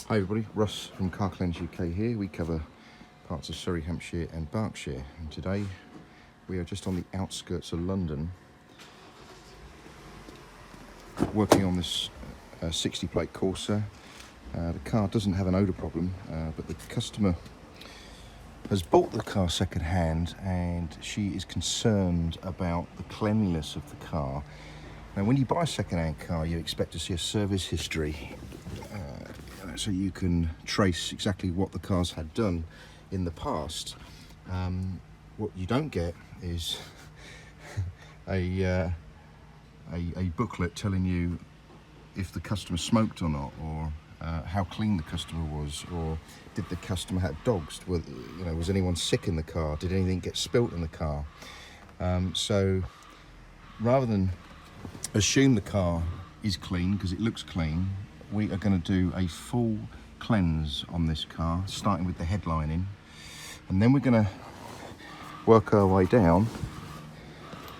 Hi everybody, Russ from Car Cleanse UK here. We cover parts of Surrey, Hampshire and Berkshire, and today we are just on the outskirts of London working on this 60 plate Corsa. The car doesn't have an odour problem, but the customer has bought the car second hand and she is concerned about the cleanliness of the car. Now when you buy a second hand car you expect to see a service history so you can trace exactly what the car's had done in the past. What you don't get is a booklet telling you if the customer smoked or not, or how clean the customer was, or did the customer have dogs? Was anyone sick in the car? Did anything get spilt in the car? So rather than assume the car is clean because it looks clean, we are going to do a full cleanse on this car, starting with the headlining, and then we're going to work our way down.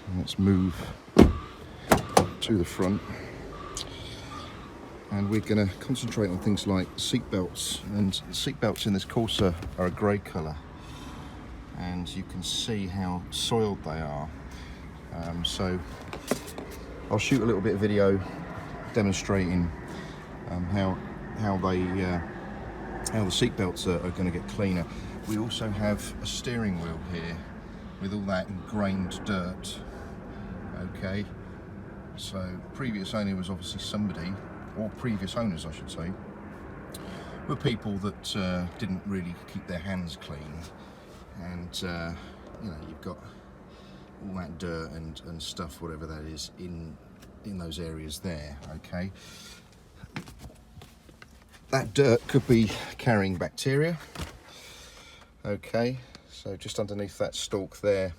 And let's move to the front, and we're going to concentrate on things like seat belts. And seat belts in this Corsa are a grey colour, and you can see how soiled they are. So I'll shoot a little bit of video demonstrating how the seat belts are going to get cleaner. We also have a steering wheel here with all that ingrained dirt. Okay, so previous owner was obviously somebody, or previous owners I should say, were people that didn't really keep their hands clean, and you've got all that dirt and stuff, whatever that is, in those areas there. Okay, that dirt could be carrying bacteria. Okay, so just underneath that stalk there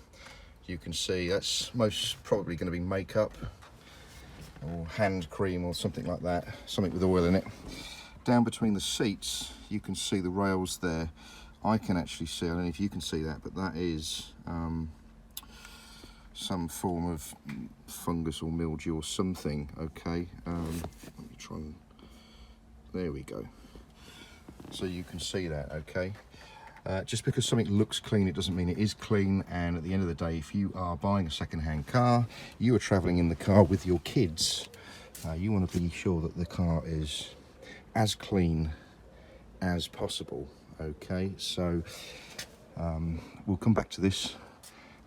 you can see that's most probably going to be makeup or hand cream or something like that, something with oil in it. Down between the seats you can see the rails there. I can actually see, I don't know if you can see that, but that is some form of fungus or mildew or something. Okay, let me try and, there we go. So you can see that. Okay, just because something looks clean it doesn't mean it is clean. And at the end of the day, if you are buying a second-hand car, you are traveling in the car with your kids, you want to be sure that the car is as clean as possible. Okay, so we'll come back to this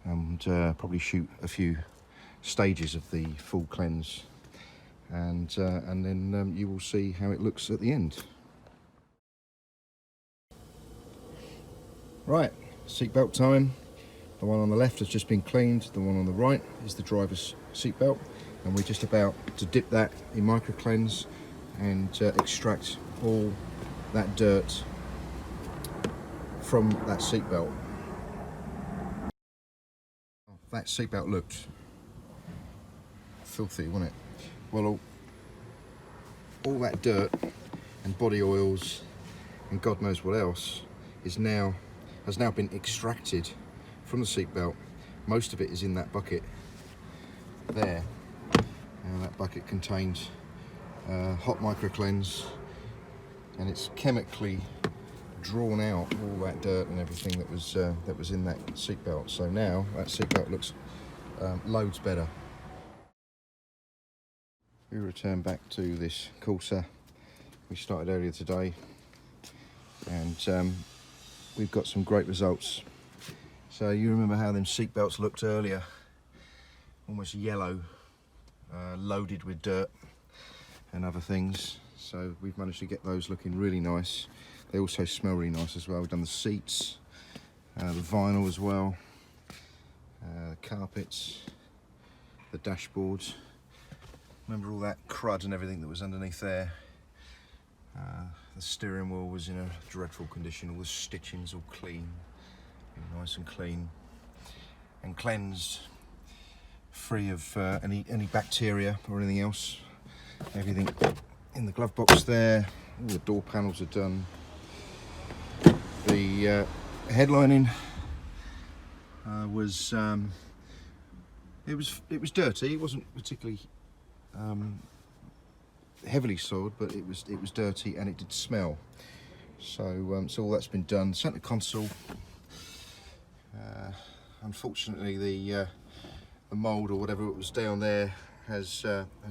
and probably shoot a few stages of the full cleanse, and then you will see how it looks at the end. Right, seatbelt time. The one on the left has just been cleaned, the one on the right is the driver's seatbelt, and we're just about to dip that in micro cleanse and extract all that dirt from that seatbelt. That seatbelt looked filthy, wasn't it? Well, all that dirt and body oils and God knows what else has now been extracted from the seatbelt. Most of it is in that bucket there, and that bucket contains hot micro cleanse, and it's chemically drawn out all that dirt and everything that was in that seatbelt. So now that seatbelt looks loads better. We return back to this Corsa. We started earlier today, and we've got some great results. So you remember how them seatbelts looked earlier, almost yellow, loaded with dirt and other things. So we've managed to get those looking really nice. They also smell really nice as well. We've done the seats, the vinyl as well, the carpets, the dashboards. Remember all that crud and everything that was underneath there? The steering wheel was in a dreadful condition. All the stitchings all clean, nice and clean, and cleansed, free of any bacteria or anything else. Everything in the glove box there. All the door panels are done. The headlining was it was dirty. It wasn't particularly heavily soiled, but it was dirty and it did smell. So so all that's been done. Centre console. Unfortunately, the mould or whatever it was down there has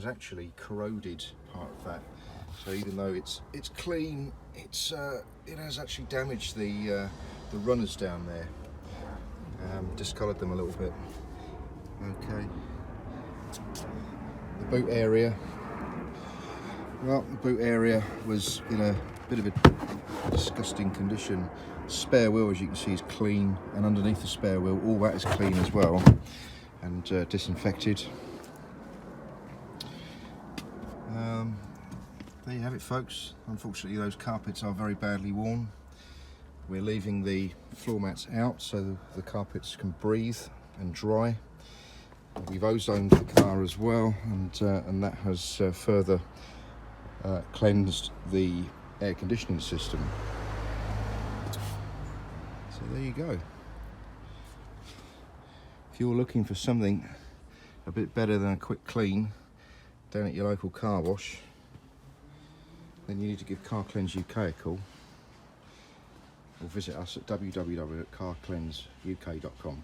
actually corroded part of that. So even though it's clean, it has actually damaged the runners down there. Discoloured them a little bit. Okay. The boot area. Well, the boot area was in a bit of a disgusting condition. The spare wheel, as you can see, is clean, and underneath the spare wheel, all that is clean as well, and disinfected. There you have it, folks. Unfortunately, those carpets are very badly worn. We're leaving the floor mats out so the carpets can breathe and dry. We've ozoned the car as well, and that has further cleansed the air conditioning system. So there you go. If you're looking for something a bit better than a quick clean down at your local car wash, then you need to give Car Cleanse UK a call, or visit us at www.carcleanseuk.com.